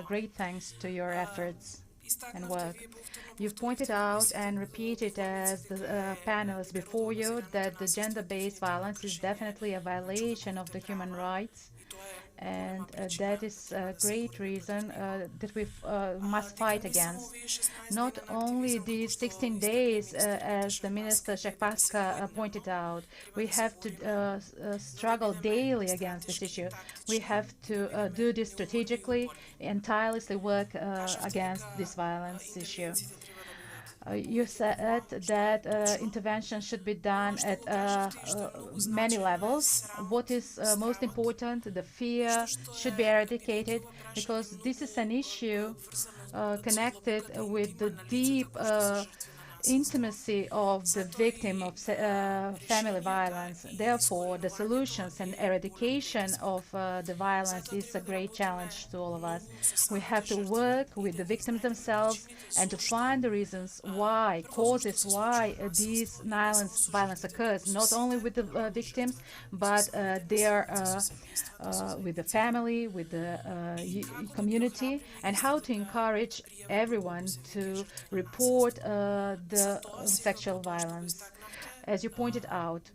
[SPEAKER 2] great thanks to your efforts and work. You've pointed out and repeated as the panelists before you that the gender-based violence is definitely a violation of the human rights, and that is a great reason that we must fight against. Not only these 16 days, as the Minister Shekpaska pointed out, we have to struggle daily against this issue. We have to do this strategically and tirelessly work against this violence issue. You said that intervention should be done at many levels. What is most important, the fear should be eradicated, because this is an issue connected with the deep intimacy of the victim of family violence. Therefore, the solutions and eradication of the violence is a great challenge to all of us. We have to work with the victims themselves and to find the reasons why, causes why these violence occurs, not only with the victims, but with the family, with the community, and how to encourage everyone to report the sexual violence. As you pointed out,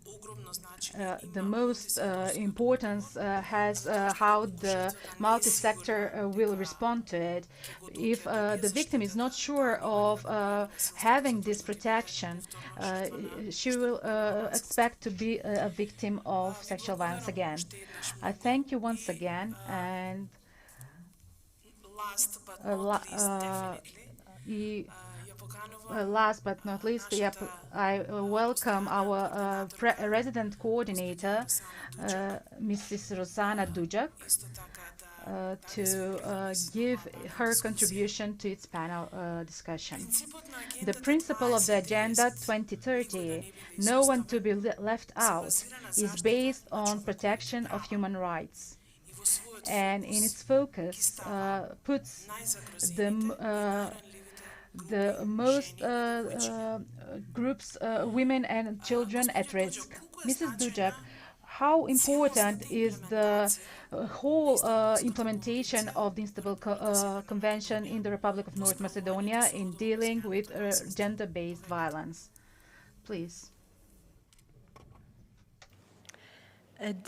[SPEAKER 2] the most importance has how the multi-sector will respond to it. If the victim is not sure of having this protection, she will expect to be a victim of sexual violence again. I thank you once again, and last but not least, I welcome our resident coordinator, Mrs. Rosana Dujak, to give her contribution to its panel discussion. The principle of the Agenda 2030, no one to be left out, is based on protection of human rights, and in its focus puts the most groups, women and children, at risk. Mrs. Dujak, how important is the whole implementation of the Istanbul Convention in the Republic of North Macedonia in dealing with gender-based violence? Please.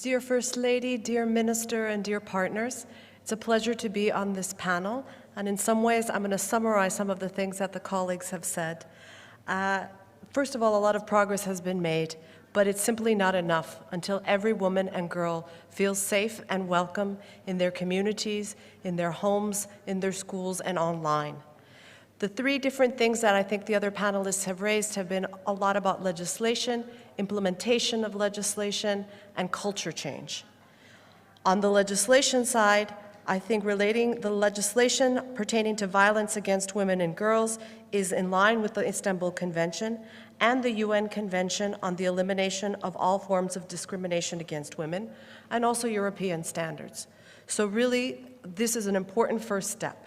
[SPEAKER 6] Dear First Lady, dear Minister, and dear partners, it's a pleasure to be on this panel. And in some ways, I'm going to summarize some of the things that the colleagues have said. First of all, a lot of progress has been made, but it's simply not enough until every woman and girl feels safe and welcome in their communities, in their homes, in their schools, and online. The three different things that I think the other panelists have raised have been a lot about legislation, implementation of legislation, and culture change. On the legislation side, I think relating the legislation pertaining to violence against women and girls is in line with the Istanbul Convention and the UN Convention on the Elimination of All Forms of Discrimination Against Women, and also European standards. So really, this is an important first step.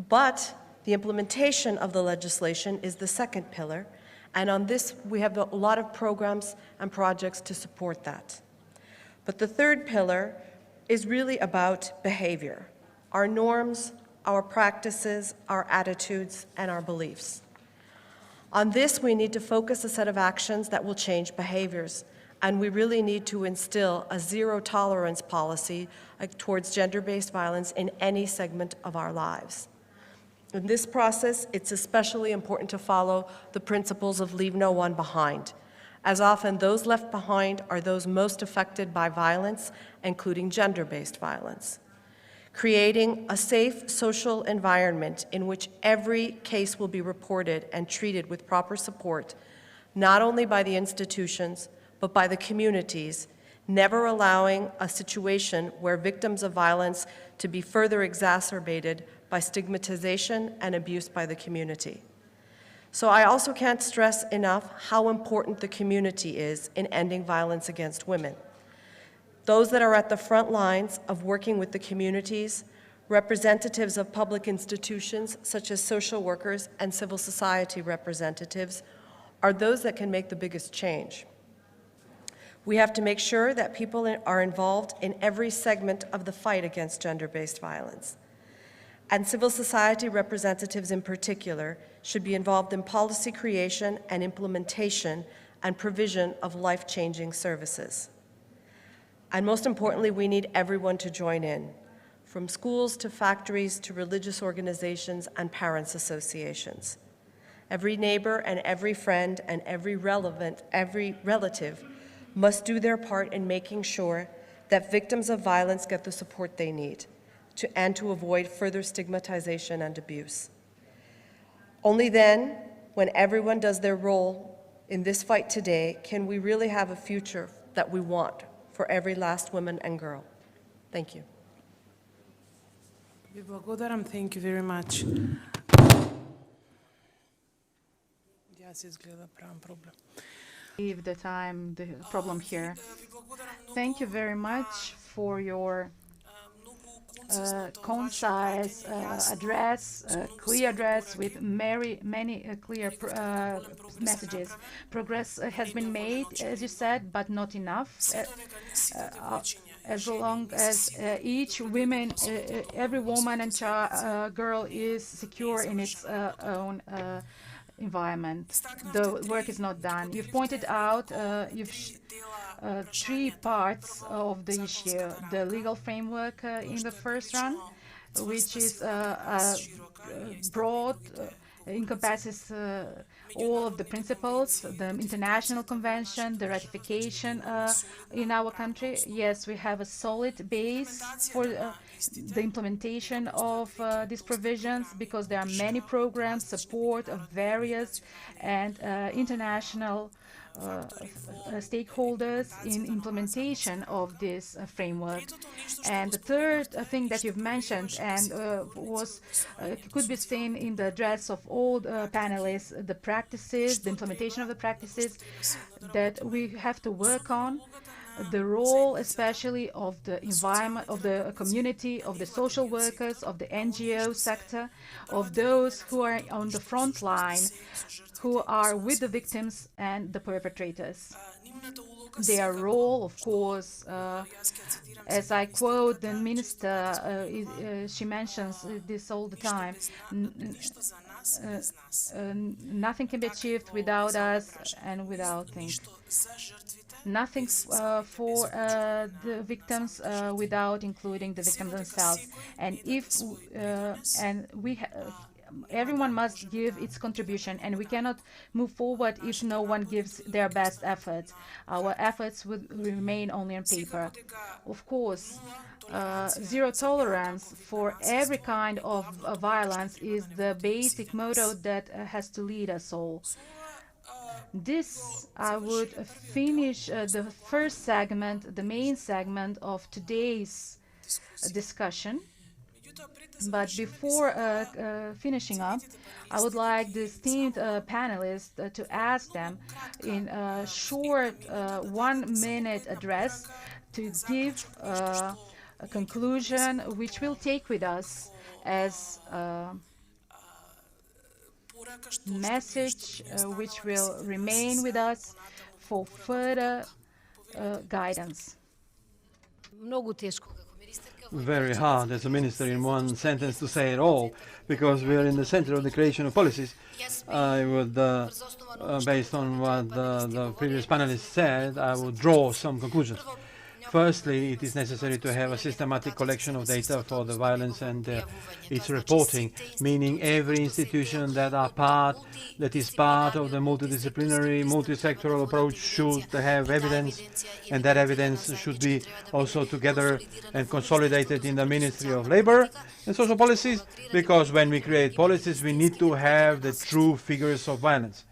[SPEAKER 6] But the implementation of the legislation is the second pillar, and on this we have a lot of programs and projects to support that. But the third pillar is really about behavior, our norms, our practices, our attitudes, and our beliefs. On this, we need to focus a set of actions that will change behaviors, and we really need to instill a zero-tolerance policy towards gender-based violence in any segment of our lives. In this process, it's especially important to follow the principles of leave no one behind, as often those left behind are those most affected by violence, including gender-based violence. Creating a safe social environment in which every case will be reported and treated with proper support, not only by the institutions, but by the communities, never allowing a situation where victims of violence to be further exacerbated by stigmatization and abuse by the community. So I also can't stress enough how important the community is in ending violence against women. Those that are at the front lines of working with the communities, representatives of public institutions such as social workers and civil society representatives, are those that can make the biggest change. We have to make sure that people are involved in every segment of the fight against gender-based violence. And civil society representatives in particular should be involved in policy creation and implementation and provision of life-changing services. And most importantly, we need everyone to join in, from schools to factories to religious organizations and parents' associations. Every neighbor and every friend and every relative must do their part in making sure that victims of violence get the support they need and to avoid further stigmatization and abuse. Only then, when everyone does their role in this fight today, can we really have a future that we want for every last woman and girl. Thank you.
[SPEAKER 4] Thank you very much. Yes, izgleda pravi problem.
[SPEAKER 2] Leave the time, the problem here. Thank you very much for your concise address, clear address with many clear messages. Progress has been made, as you said, but not enough. As long as each woman, every woman and girl is secure in its own environment, the work is not done. You've pointed out three parts of the issue: the legal framework in the first run, which is broad, encompasses all of the principles, the international convention, the ratification in our country. Yes, we have a solid base for the implementation of these provisions, because there are many programs, support of various and international stakeholders in implementation of this framework. And the third thing that you've mentioned and could be seen in the address of all panelists, the practices, the implementation of the practices that we have to work on, the role especially of the environment, of the community, of the social workers, of the NGO sector, of those who are on the front line, who are with the victims and the perpetrators. Their role, of course, as I quote the minister, she mentions this all the time, nothing can be achieved without us and without things. Nothing for the victims without including the victims themselves. And everyone must give its contribution, and we cannot move forward if no one gives their best efforts. Our efforts would remain only on paper. Of course, zero tolerance for every kind of violence is the basic motto that has to lead us all. This, I would finish the first segment, the main segment of today's discussion. But before finishing up, I would like the esteemed panelists to ask them in a short 1-minute address to give a conclusion which we'll take with us as a message which will remain with us for further guidance.
[SPEAKER 1] Very hard as a minister in one sentence to say it all, because we are in the center of the creation of policies. I would, based on what the previous panelists said, I would draw some conclusions. Firstly, it is necessary to have a systematic collection of data for the violence and its reporting, meaning every institution that is part of the multidisciplinary, multi-sectoral approach should have evidence, and that evidence should be also together and consolidated in the Ministry of Labor and Social Policies, because when we create policies, we need to have the true figures of violence.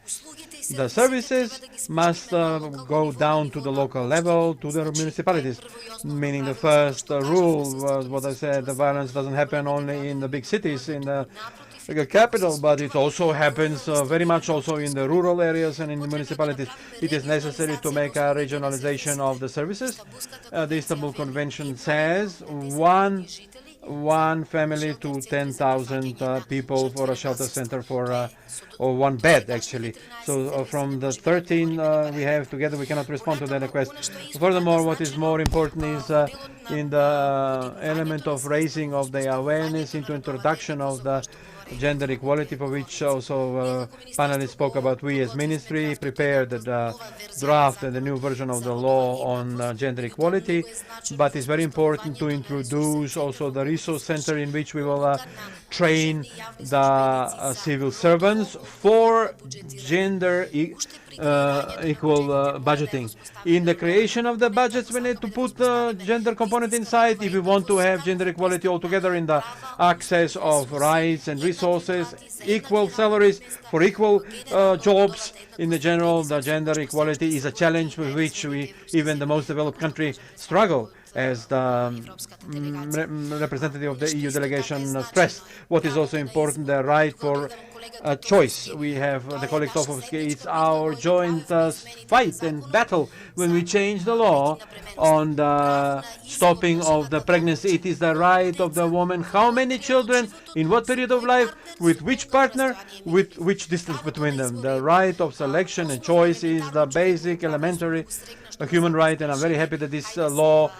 [SPEAKER 1] The services must go down to the local level, to the municipalities, meaning the first rule was what I said, the violence doesn't happen only in the big cities, in the capital, but it also happens very much also in the rural areas and in the municipalities. It is necessary to make a regionalization of the services. The Istanbul Convention says one family to 10,000 people for a shelter center for or one bed, actually. So from the 13 we have together, we cannot respond to that request. Furthermore, what is more important is in the element of raising of the awareness into introduction of the gender equality, for which also panelists spoke about. We as ministry prepared the draft and the new version of the law on gender equality, but it's very important to introduce also the resource center in which we will train the civil servants for gender equal budgeting. In the creation of the budgets, we need to put the gender component inside if we want to have gender equality altogether in the access of rights and resources, equal salaries for equal jobs. In the general, the gender equality is a challenge with which even the most developed country struggle. As the representative of the EU delegation stressed, what is also important, the right for choice. We have the colleague Tofovsky, it's our joint fight and battle when we change the law on the stopping of the pregnancy. It is the right of the woman, how many children, in what period of life, with which partner, with which distance between them. The right of selection and choice is the basic, elementary human right, and I'm very happy that this law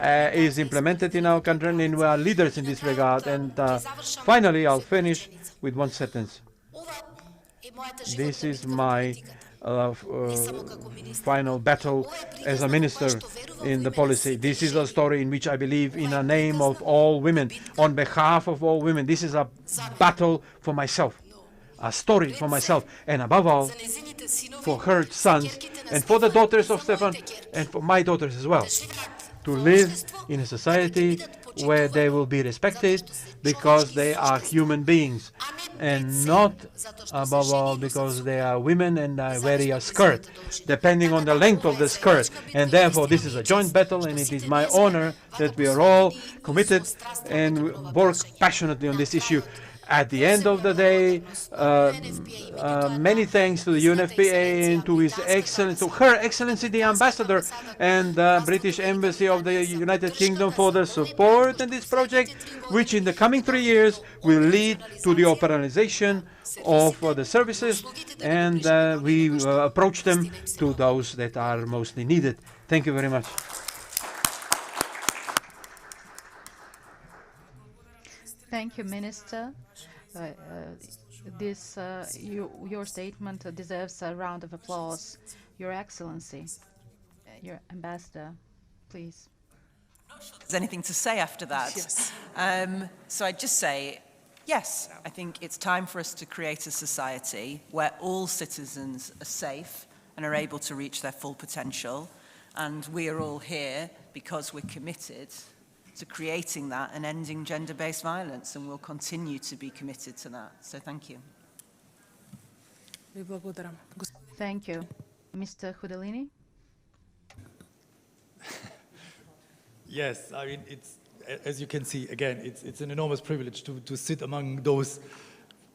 [SPEAKER 1] is implemented in our country, and we are leaders in this regard. And finally, I'll finish with one sentence. This is my final battle as a minister in the policy. This is a story in which I believe in the name of all women, on behalf of all women. This is a battle for myself, a story for myself, and above all, for her sons, and for the daughters of Stefan, and for my daughters as well, to live in a society where they will be respected because they are human beings, and not above all because they are women and wear a skirt, depending on the length of the skirt. And therefore this is a joint battle, and it is my honor that we are all committed and work passionately on this issue. At the end of the day, many thanks to the UNFPA and to Her Excellency the Ambassador and the British Embassy of the United Kingdom for their support in this project, which in the coming 3 years will lead to the operationalization of the services, and we approach them to those that are mostly needed. Thank you very much.
[SPEAKER 2] Thank you, Minister. Your statement deserves a round of applause. Your Excellency, your Ambassador, please.
[SPEAKER 3] There's anything to say after that?
[SPEAKER 4] Yes.
[SPEAKER 3] So I'd just say, yes, I think it's time for us to create a society where all citizens are safe and are able to reach their full potential. And we are all here because we're committed to creating that and ending gender-based violence, and we'll continue to be committed to that. So thank you.
[SPEAKER 4] Ви благодарам.
[SPEAKER 2] Thank you. Mr. Hudolini?
[SPEAKER 5] Yes, I mean, as you can see, again, it's an enormous privilege to sit among those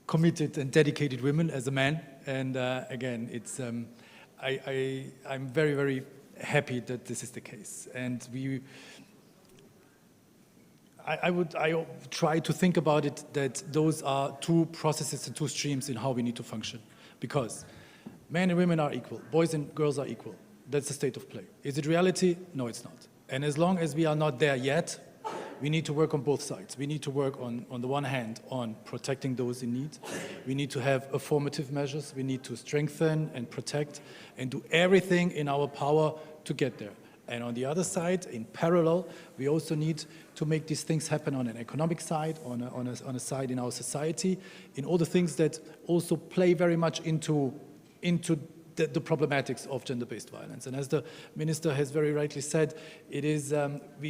[SPEAKER 5] committed and dedicated women as a man. And again, I'm very, very happy that this is the case. And I try to think about it that those are two processes and two streams in how we need to function. Because men and women are equal, boys and girls are equal. That's the state of play. Is it reality? No, it's not. And as long as we are not there yet, we need to work on both sides. We need to work on the one hand on protecting those in need. We need to have affirmative measures. We need to strengthen and protect and do everything in our power to get there. And on the other side, in parallel, we also need to make these things happen on an economic side, on a side in our society, in all the things that also play very much into the problematics of gender-based violence. And as the minister has very rightly said, it is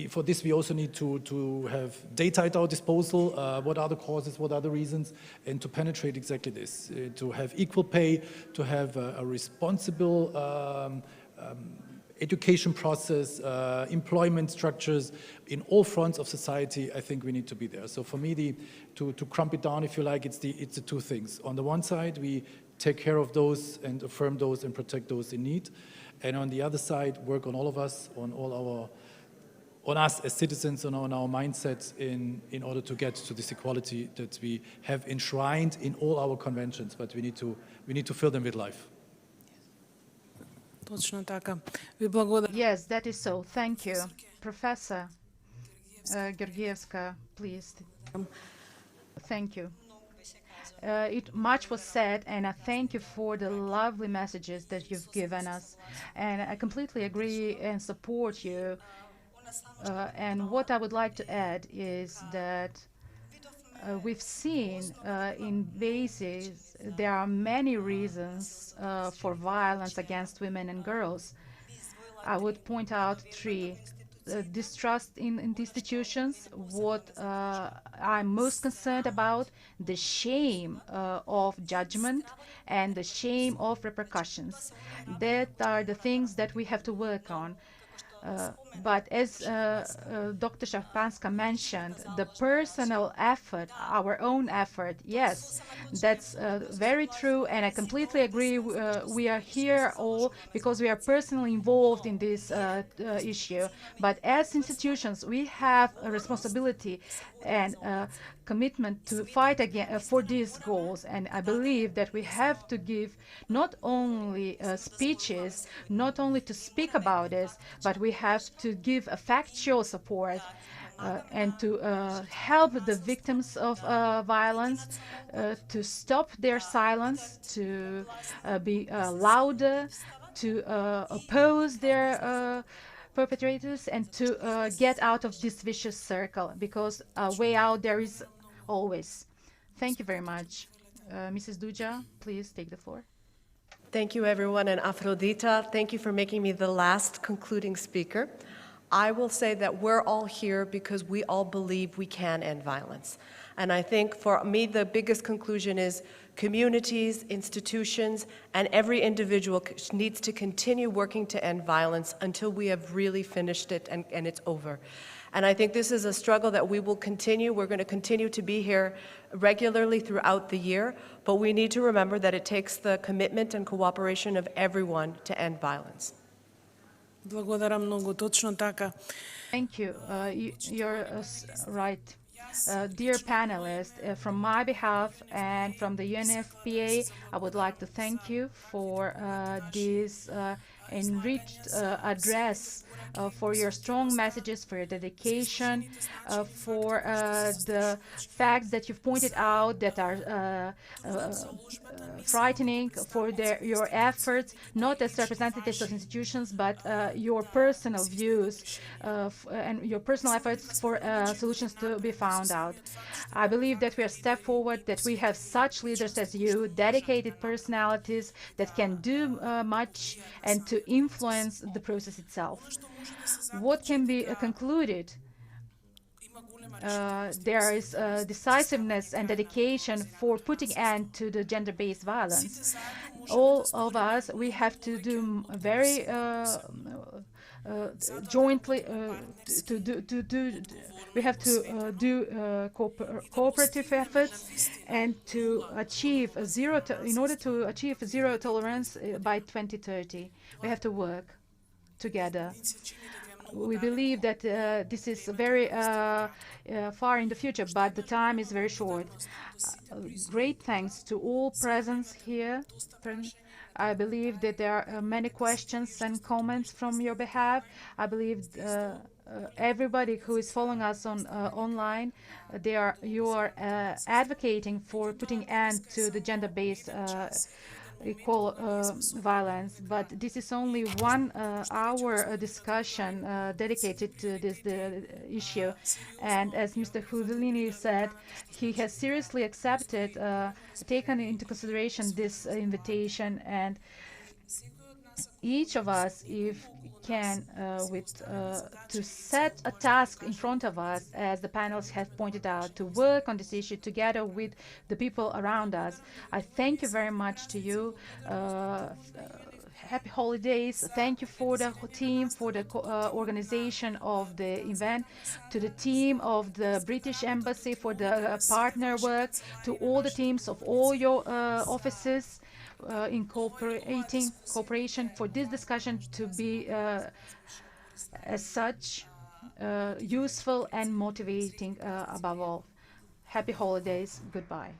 [SPEAKER 5] for this we also need to have data at our disposal. What are the causes? What are the reasons? And to penetrate exactly this, to have equal pay, to have a responsible education process, employment structures in all fronts of society. I think we need to be there. So for me, to crump it down, if you like, it's the two things. On the one side, we take care of those and affirm those and protect those in need, and on the other side, work on all of us, on us as citizens, on our mindsets in order to get to this equality that we have enshrined in all our conventions. But we need to fill them with life.
[SPEAKER 4] Точно така. Ви благодаря.
[SPEAKER 2] Yes, that is so. Thank you. Professor Georgievska, please. Thank you. Much was said, and I thank you for the lovely messages that you've given us. And I completely agree and support you. And what I would like to add is that we've seen in bases there are many reasons for violence against women and girls. I would point out three. Distrust in institutions, what I'm most concerned about, the shame of judgment and the shame of repercussions. That are the things that we have to work on. But as Dr. Szafranska mentioned, the personal effort, our own effort, yes, that's very true, and I completely agree. We are here all because we are personally involved in this issue. But as institutions, we have a responsibility and commitment to fight again for these goals. And I believe that we have to give not only speeches, not only to speak about this, but we have to give a factual support and to help the victims of violence to stop their silence, to be louder, to oppose their perpetrators, and to get out of this vicious circle, because a way out there is always. Thank you very much. Mrs. Duja, please take the floor.
[SPEAKER 6] Thank you, everyone. And Afrodita, thank you for making me the last concluding speaker. I will say that we're all here because we all believe we can end violence. And I think for me, the biggest conclusion is communities, institutions, and every individual needs to continue working to end violence until we have really finished it and it's over. And I think this is a struggle that we will continue. We're going to continue to be here regularly throughout the year, but we need to remember that it takes the commitment and cooperation of everyone to end violence.
[SPEAKER 4] Благодаря много. Точно така.
[SPEAKER 2] Thank you. You're right. Dear panelists, from my behalf and from the UNFPA, I would like to thank you for this enriched address, for your strong messages, for your dedication, for the facts that you've pointed out that are frightening, for your efforts, not as representatives of institutions, but your personal views and your personal efforts for solutions to be found out. I believe that we are a step forward, that we have such leaders as you, dedicated personalities that can do much and to influence the process itself. What can be concluded there is decisiveness and dedication for putting end to the gender-based violence. All of us, we have to do very jointly we have to do cooperative efforts and to achieve in order to achieve zero tolerance by 2030. We have to work together. We believe that this is very far in the future, but the time is very short. Great thanks to all presents here. I believe that there are many questions and comments from your behalf. I believe everybody who is following us on online, you are advocating for putting end to the gender-based equal violence, but this is only 1 hour discussion dedicated to this issue. And as Mr. Houdini said, he has seriously accepted, taken into consideration this invitation, and each of us, if can, to set a task in front of us, as the panels have pointed out, to work on this issue together with the people around us. I thank you very much to you. Happy holidays. Thank you for the team, for the organization of the event, to the team of the British Embassy for the partner work, to all the teams of all your offices in cooperation for this discussion to be as such useful and motivating above all. Happy holidays. Goodbye.